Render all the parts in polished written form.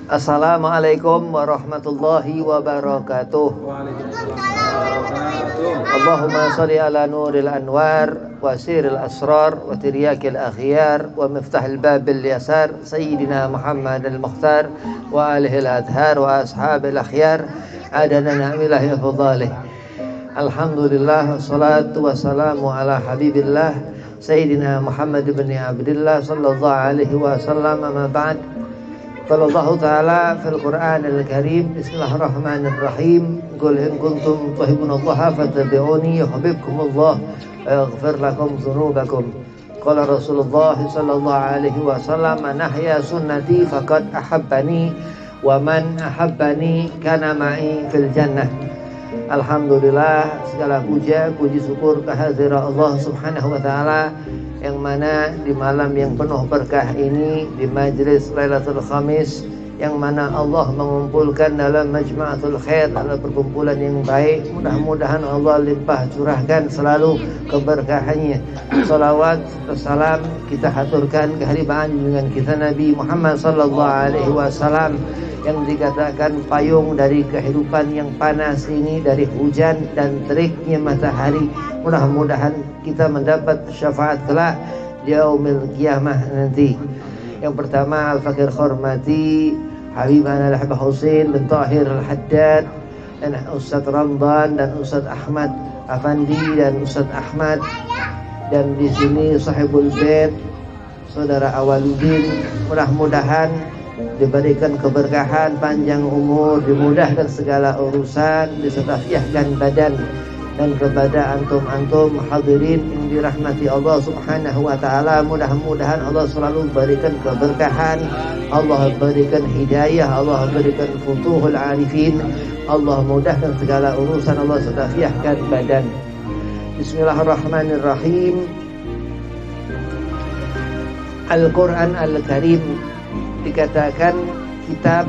Assalamualaikum warahmatullahi wabarakatuh. Allahumma salli ala nuril anwar wa siril asrar wa tiryakil akhyar wa miftahil babil yasar sayyidina Muhammad al-Mukhtar wa alihi al-adhar wa ashabil akhyar adana na'milahi fudhalih. Alhamdulillah, salatu wassalamu ala habibillah sayyidina Muhammad ibn Abdillah sallallahu alaihi wasallam. Amma ba'd. Qala Allah Ta'ala fil Qur'an al-Karim, Bismillahirrahmanirrahim, Qul in kuntum tuhibbunallaha fattabi'uni yuhibbukumullah wa yaghfir lakum dhunubakum. Qala Rasulullah sallallahu alaihi wasallam, man ahya sunnati faqad ahabbani wa man ahabbani kana ma'i fil jannah. Alhamdulillah, segala puji syukur kehadirat Allah Subhanahu wa taala yang mana di malam yang penuh berkah ini, di majlis Lailatul Khamis, yang mana Allah mengumpulkan dalam majma'atul khair, dalam perkumpulan yang baik. Mudah-mudahan Allah limpah curahkan selalu keberkahannya. Salawat wassalam kita haturkan keharibaan dengan kita Nabi Muhammad sallallahu alaihi wasallam, yang dikatakan payung dari kehidupan yang panas ini, dari hujan dan teriknya matahari. Mudah-mudahan kita mendapat syafaat kelak di yaumil qiyamah nanti. Yang pertama, al-fakir hormati Habibana al-Habib Husain bin Tahir al-Haddad dan Ustadz Ramdan dan Ustadz Ahmad Afandi dan Ustadz Ahmad, dan di sini sahibul bait saudara Awaludin. Mudah-mudahan diberikan keberkahan, panjang umur, dimudahkan segala urusan, disetafiahkan badan. Dan kepada antum-antum hadirin yang dirahmati Allah Subhanahu wa taala, mudah-mudahan Allah selalu berikan keberkahan, Allah berikan hidayah, Allah berikan futuhul arifin, Allah mudahkan segala urusan, Allah setafiahkan badan. Bismillahirrahmanirrahim. Al-Quran Al-Karim dikatakan kitab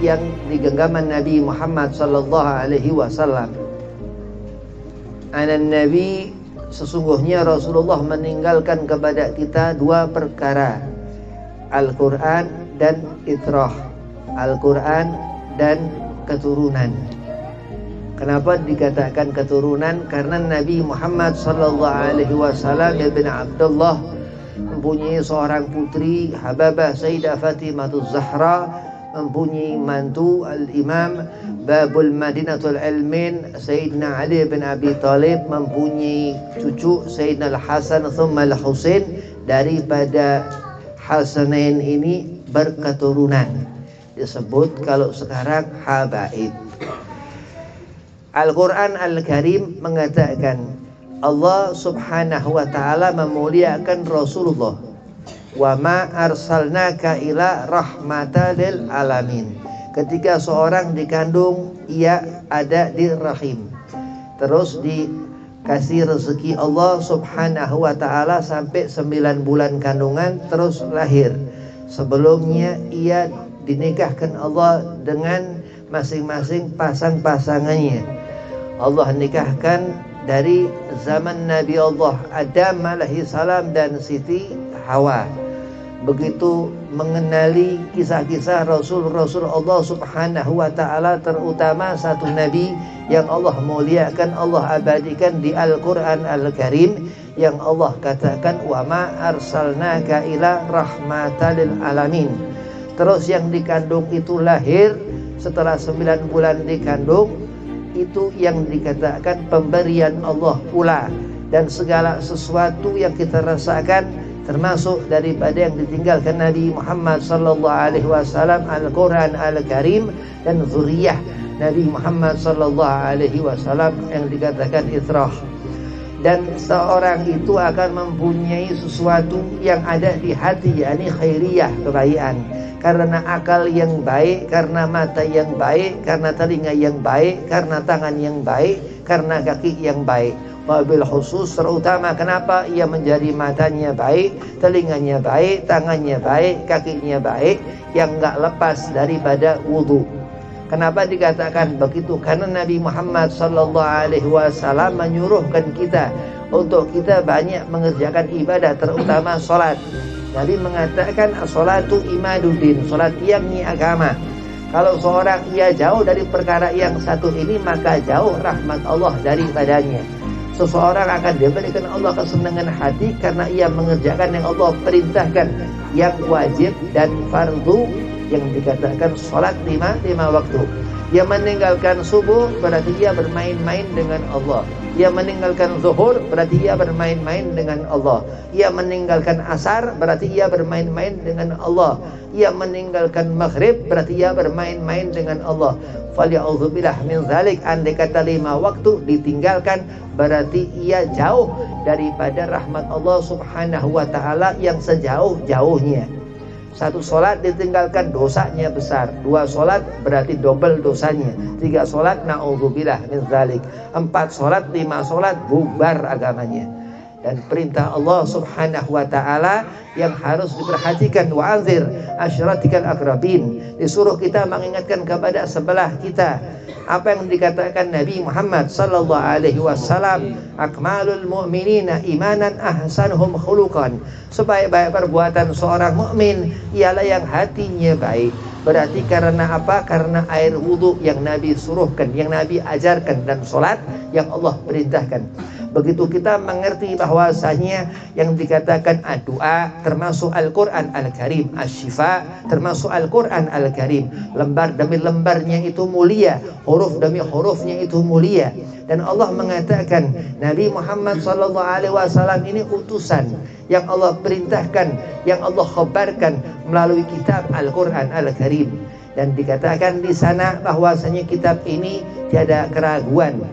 yang di genggaman Nabi Muhammad sallallahu alaihi wasallam. Anan Nabi, sesungguhnya Rasulullah meninggalkan kepada kita dua perkara, Al-Quran dan itrah, Al-Quran dan keturunan. Kenapa dikatakan keturunan? Karena Nabi Muhammad sallallahu alaihi wasallam ibn Abdullah mempunyai seorang putri, Hababah Sayyidah Fatimah Zahra, mempunyai mantu al-Imam Babul Madinatul Ilmin Sayyidina Ali bin Abi Talib, mempunyai cucu Sayyidina Al-Hasan thumma Al-Husain. Daripada Hasanain ini berketurunan, disebut kalau sekarang habaib. Al-Quran Al-Karim mengatakan Allah Subhanahu wa ta'ala memuliakan Rasulullah, wa ma arsalnaka ila rahmatan lil alamin. Ketika seorang dikandung, ia ada di rahim, terus dikasih rezeki Allah Subhanahu wa ta'ala sampai 9 bulan kandungan, terus lahir. Sebelumnya ia dinikahkan Allah dengan masing-masing pasang-pasangannya. Allah nikahkan dari zaman Nabi Allah Adam alaihi salam dan Siti Hawa. Begitu mengenali kisah-kisah Rasul-Rasul Allah Subhanahu wa ta'ala, terutama satu Nabi yang Allah muliakan, Allah abadikan di Al-Quran Al-Karim, yang Allah katakan wa ma arsalnaka ila rahmatan lil alamin. Terus yang dikandung itu lahir, setelah 9 bulan dikandung, itu yang dikatakan pemberian Allah pula. Dan segala sesuatu yang kita rasakan, termasuk daripada yang ditinggalkan Nabi Muhammad sallallahu alaihi wasallam, Al-Quran Al-Karim dan zuriyah Nabi Muhammad sallallahu alaihi wasallam yang dikatakan itrah. Dan seorang itu akan mempunyai sesuatu yang ada di hati, yakni khairiyah, kebaikan. Karena akal yang baik, karena mata yang baik, karena telinga yang baik, karena tangan yang baik, karena kaki yang baik. Wabil khusus terutama kenapa ia menjadi matanya baik, telinganya baik, tangannya baik, kakinya baik, yang enggak lepas daripada wudu. Kenapa dikatakan begitu? Karena Nabi Muhammad sallallahu alaihi wasallam menyuruhkan kita untuk kita banyak mengerjakan ibadah, terutama salat. Nabi mengatakan as-salatu imaduddin, salat tiangnya agama. Kalau seorang ia jauh dari perkara yang satu ini, maka jauh rahmat Allah daripadanya. Seseorang akan diberikan Allah kesenangan hati karena ia mengerjakan yang Allah perintahkan, yang wajib dan fardu, yang dikatakan salat lima waktu. Ia meninggalkan subuh berarti ia bermain-main dengan Allah. Ia meninggalkan zuhur berarti ia bermain-main dengan Allah. Ia meninggalkan asar berarti ia bermain-main dengan Allah. Ia meninggalkan maghrib berarti ia bermain-main dengan Allah. Falya'udzubillah min zalik. Andai kata 5 waktu ditinggalkan berarti ia jauh daripada rahmat Allah subhanahu wa ta'ala yang sejauh-jauhnya. 1 solat ditinggalkan dosanya besar. 2 solat berarti double dosanya. 3 solat na'udzubillah min zalik. 4 solat, 5 solat bubar agamanya. Dan perintah Allah subhanahu wa ta'ala yang harus diperhatikan, wa anzir asyratikal akrabin, disuruh kita mengingatkan kepada sebelah kita. Apa yang dikatakan Nabi Muhammad sallallahu alaihi wasallam, akmalul mu'minina imanan ahsanuhum khuluqan, sebaik-baik perbuatan seorang mukmin ialah yang hatinya baik. Berarti karena apa? Karena air wudhu yang Nabi suruhkan, yang Nabi ajarkan, dan sholat yang Allah perintahkan. Begitu kita mengerti bahwasanya yang dikatakan doa termasuk Al-Quran Al-Karim, Asy-Syifa termasuk Al-Quran Al-Karim, lembar demi lembarnya itu mulia, huruf demi hurufnya itu mulia. Dan Allah mengatakan Nabi Muhammad SAW ini utusan yang Allah perintahkan, yang Allah khabarkan melalui kitab Al-Quran Al-Karim. Dan dikatakan di sana bahwasanya kitab ini tiada keraguan,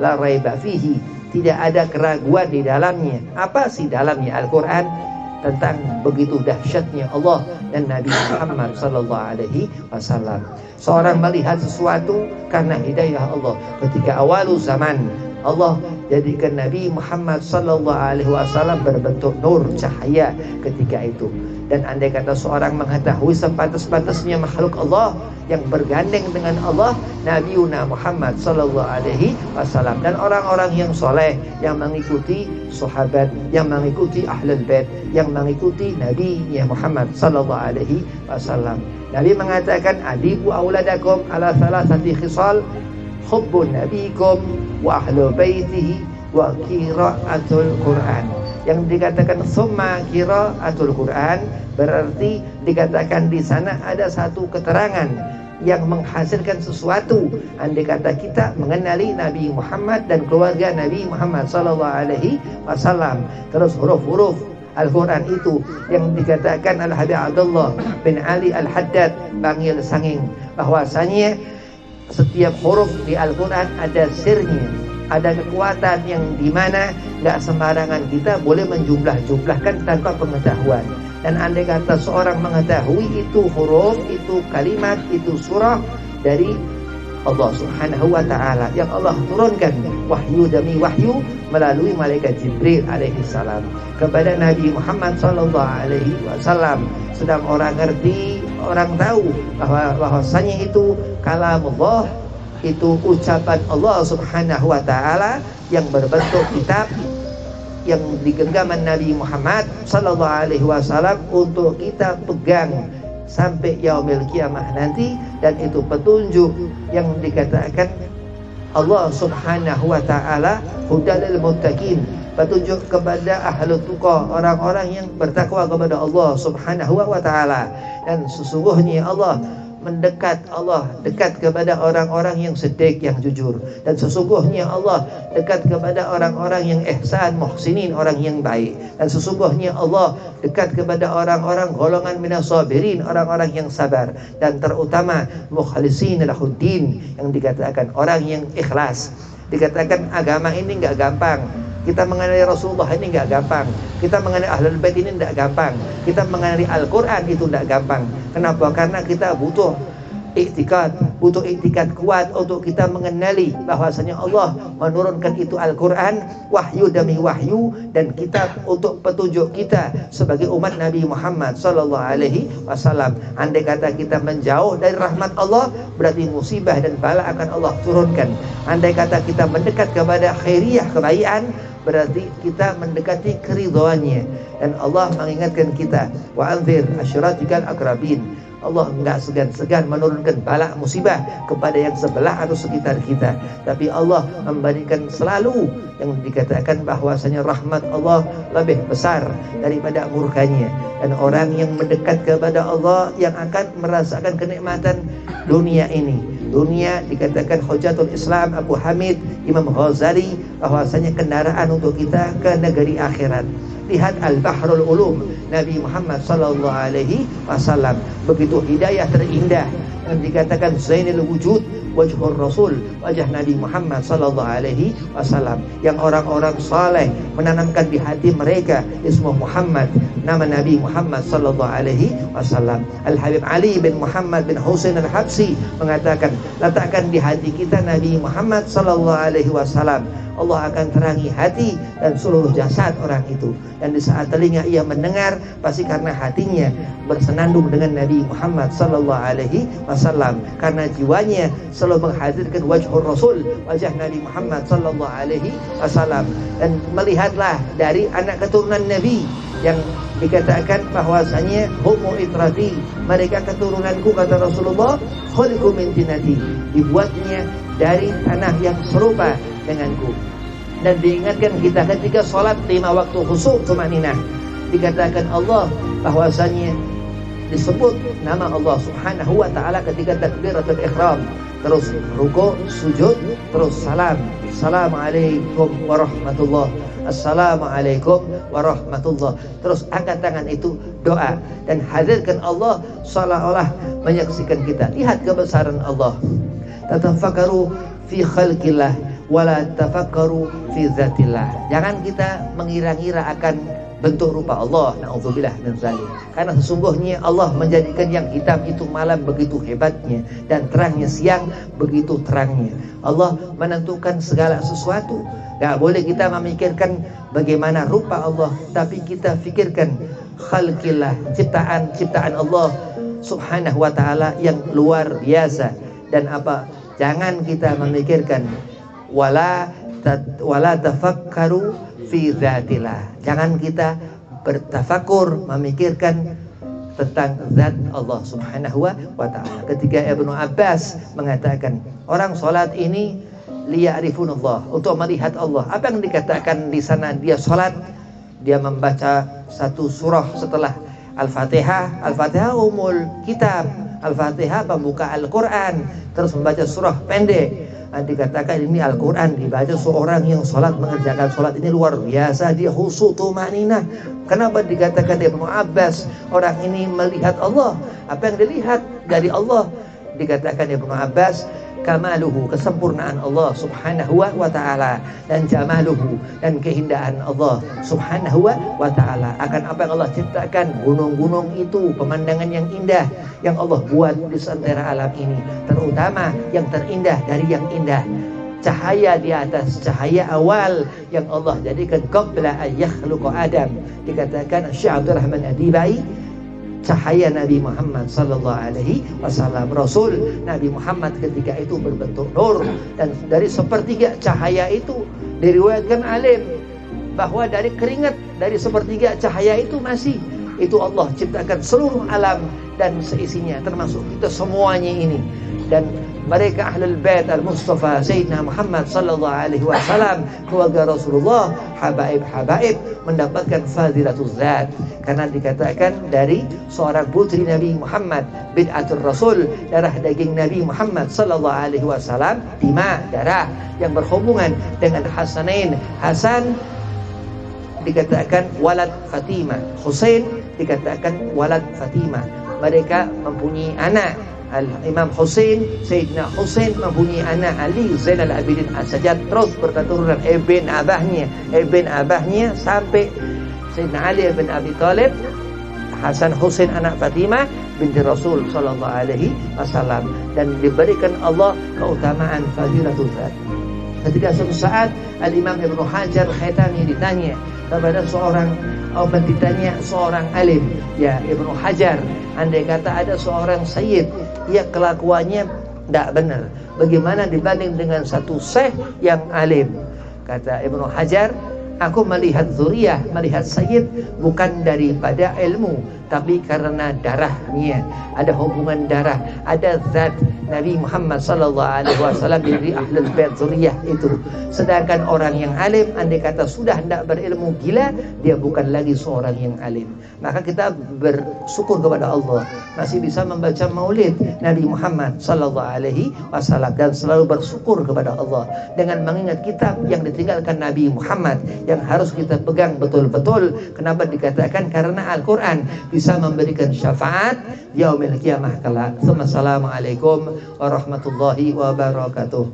la raiba fihi, tidak ada keraguan di dalamnya. Apa sih dalamnya Al-Quran? Tentang begitu dahsyatnya Allah dan Nabi Muhammad SAW. Seorang melihat sesuatu karena hidayah Allah. Ketika awal zaman Allah jadikan Nabi Muhammad SAW berbentuk nur, cahaya ketika itu. Dan andai kata seorang mengetahui sepantas-pantasnya makhluk Allah yang bergandeng dengan Allah, Nabi Muhammad SAW dan orang-orang yang soleh, yang mengikuti sahabat, yang mengikuti ahlul bait, yang mengikuti Nabi Muhammad SAW. Nabi mengatakan adibu auladakum ala thalathati khisal, hubbun nabikum wa ahlu baitihi wa qiraatul Quran. Yang dikatakan summa qiraatul Quran berarti dikatakan di sana ada satu keterangan yang menghasilkan sesuatu. Andai kata kita mengenali Nabi Muhammad dan keluarga Nabi Muhammad SAW, terus huruf-huruf Al-Quran itu yang dikatakan Al-Habib Abdullah bin Ali Al-Haddad Bangil Sanging, bahwasanya setiap huruf di Al-Quran ada sirnya, ada kekuatan yang dimana gak sembarangan kita boleh menjumlah-jumlahkan tanpa pengetahuan. Dan andai kata seorang mengetahui itu huruf, itu kalimat, itu surah dari Allah subhanahu wa ta'ala yang Allah turunkan wahyu demi wahyu melalui malaikat Jibril alaihi salam kepada Nabi Muhammad sallallahu alaihi wasallam. Sedang orang ngerti, orang tahu bahwasanya itu kalamullah, itu ucapan Allah subhanahu wa ta'ala yang berbentuk kitab yang digenggaman Nabi Muhammad sallallahu alaihi wasallam untuk kita pegang sampai yaumil kiamah nanti. Dan itu petunjuk yang dikatakan Allah subhanahu wa ta'ala hudalil muttaqin, petunjuk kepada ahlu tuqah, orang-orang yang bertakwa kepada Allah subhanahu wa ta'ala. Dan sesungguhnya Allah mendekat, Allah dekat kepada orang-orang yang sedik, yang jujur. Dan sesungguhnya Allah dekat kepada orang-orang yang ihsan, muhsinin, orang yang baik. Dan sesungguhnya Allah dekat kepada orang-orang golongan minas sabirin, orang-orang yang sabar. Dan terutama mukhlisin lahuddin, yang dikatakan orang yang ikhlas. Dikatakan agama ini enggak gampang. Kita mengenali Rasulullah ini enggak gampang. Kita mengenali Ahlul Bait ini enggak gampang. Kita mengenali Al-Quran itu enggak gampang. Kenapa? Karena kita butuh iktikad kuat untuk kita mengenali bahwasanya Allah menurunkan itu Al-Quran, wahyu demi wahyu, dan kitab untuk petunjuk kita sebagai umat Nabi Muhammad sallallahu alaihi wasallam. Andai kata kita menjauh dari rahmat Allah, berarti musibah dan bala akan Allah turunkan. Andai kata kita mendekat kepada khairiyah, kebaikan, berarti kita mendekati keridhaannya. Dan Allah mengingatkan kita, wa anzir asyiratikal aqrabin. Allah enggak segan-segan menurunkan bala musibah kepada yang sebelah atau sekitar kita. Tapi Allah memberikan selalu yang dikatakan bahwasanya rahmat Allah lebih besar daripada murkanya. Dan orang yang mendekat kepada Allah yang akan merasakan kenikmatan dunia ini. Dunia dikatakan Hujatul Islam Abu Hamid Imam Ghazali bahwasanya kendaraan untuk kita ke negeri akhirat. Lihat Al-Bahrul Ulum Nabi Muhammad sallallahu alaihi wasallam, begitu hidayah terindah yang dikatakan Zainul Wujud wajhur Rasul, wajah Nabi Muhammad sallallahu alaihi wasallam, yang orang-orang saleh menanamkan di hati mereka ismu Muhammad, nama Nabi Muhammad sallallahu alaihi wasallam. Al-Habib Ali bin Muhammad bin Husain Al-Habsi mengatakan, letakkan di hati kita Nabi Muhammad sallallahu alaihi wasallam, Allah akan terangi hati dan seluruh jasad orang itu. Dan di saat telinga ia mendengar, pasti karena hatinya bersenandung dengan Nabi Muhammad sallallahu alaihi wasallam. Karena jiwanya selalu menghadirkan wajhur Rasul, wajah Nabi Muhammad sallallahu alaihi wasallam. Dan melihatlah dari anak keturunan Nabi yang dikatakan bahwasanya homo itrati, mereka keturunanku, kata Rasulullah, khuliqu min tinati, dibuatnya dari tanah yang serupa denganku. Dan diingatkan kita ketika sholat 5 waktu khusyuk tumaninah, dikatakan Allah bahwasanya disebut nama Allah subhanahu wa ta'ala ketika takbiratul ihram, terus ruku, sujud, terus salam, assalamualaikum warahmatullah, assalamualaikum warahmatullah, terus angkat tangan, itu doa. Dan hadirkan Allah seolah-olah menyaksikan kita. Lihat kebesaran Allah. Tatafakaru fi khalqillah wala tafakkaru fi zatillah. Jangan kita mengira-ngira akan bentuk rupa Allah, na'udzubillah min zalik. Karena sesungguhnya Allah menjadikan yang hitam itu malam begitu hebatnya, dan terangnya siang begitu terangnya. Allah menentukan segala sesuatu. Gak boleh kita memikirkan bagaimana rupa Allah, tapi kita fikirkan khalqillah, ciptaan Allah subhanahu wa ta'ala yang luar biasa. Dan apa? Jangan kita memikirkan wala tafakkaru fi dzatillah. Jangan kita bertafakur memikirkan tentang zat Allah subhanahu wa ta'ala. Ketika Ibnu Abbas mengatakan orang sholat ini liya'rifunallah, untuk melihat Allah. Apa yang dikatakan di sana? Dia sholat, dia membaca satu surah setelah Al-Fatihah. Al-Fatihah umul kitab, Al-Fatihah pembuka Al-Quran, terus membaca surah pendek. Dikatakan ini Al-Quran dibaca seorang yang sholat, mengerjakan sholat ini luar biasa, dia khusyuk tumaninah. Kenapa dikatakan Ibnu Abbas orang ini melihat Allah? Apa yang dilihat dari Allah? Dikatakan Ibnu Abbas, kamaluhu, kesempurnaan Allah subhanahu wa ta'ala, dan jamaluhu, dan keindahan Allah subhanahu wa ta'ala. Akan apa yang Allah ciptakan, gunung-gunung itu, pemandangan yang indah yang Allah buat di seantero alam ini, terutama yang terindah dari yang indah, cahaya di atas cahaya awal yang Allah jadikan qabla an yakhluqa Adam. Dikatakan Syekh Abdul Rahman Adibai, cahaya Nabi Muhammad sallallahu alaihi wasallam, Rasul Nabi Muhammad ketika itu berbentuk nur. Dan dari sepertiga cahaya itu diriwayatkan alim bahwa dari keringat, dari sepertiga cahaya itu masih itu Allah ciptakan seluruh alam dan seisinya, termasuk kita semuanya ini. Dan mereka Ahlul Bait Al-Mustafa Sayyidina Muhammad sallallahu alaihi wasallam, keluarga Rasulullah, habaib-habaib, mendapatkan fadilatul zat karena dikatakan dari seorang putri Nabi Muhammad, bid'atul Rasul, darah daging Nabi Muhammad sallallahu alaihi wasallam, dima, darah yang berhubungan dengan Hasanain. Hasan dikatakan walad Fatimah, Husain dikatakan walad Fatimah. Mereka mempunyai anak. Imam Husain, Sayyidina Husain mempunyai anak Ali Zainal Abidin As-Sajjad, terus berketurunan ibn abahnya sampai Sayyidina Ali bin Abi Thalib, Hasan Husain anak Fatimah binti Rasul sallallahu alaihi wasallam. Dan diberikan Allah keutamaan fadilatul zat. Ketika suatu saat Al-Imam Ibnu Hajar Al-Haytami ditanya kepada ditanya seorang alim, ya Ibnu Hajar, andai kata ada seorang sayyid, ya kelakuannya tidak benar, bagaimana dibanding dengan satu syekh yang alim? Kata Ibnu Hajar, Aku melihat zuriyah, melihat sayyid bukan daripada ilmu, tapi karena darahnya. Ada hubungan darah, ada zat Nabi Muhammad sallallahu alaihi wasallam dari ahlul bait zuriyah itu. Sedangkan orang yang alim, andai kata sudah hendak berilmu gila, dia bukan lagi seorang yang alim. Maka kita bersyukur kepada Allah masih bisa membaca maulid Nabi Muhammad sallallahu alaihi wasallam, dan selalu bersyukur kepada Allah dengan mengingat kitab yang ditinggalkan Nabi Muhammad yang harus kita pegang betul-betul. Kenapa dikatakan? Karena Al-Quran bisa memberikan syafaat yaumil qiyamah kelak. Assalamualaikum warahmatullahi wabarakatuh.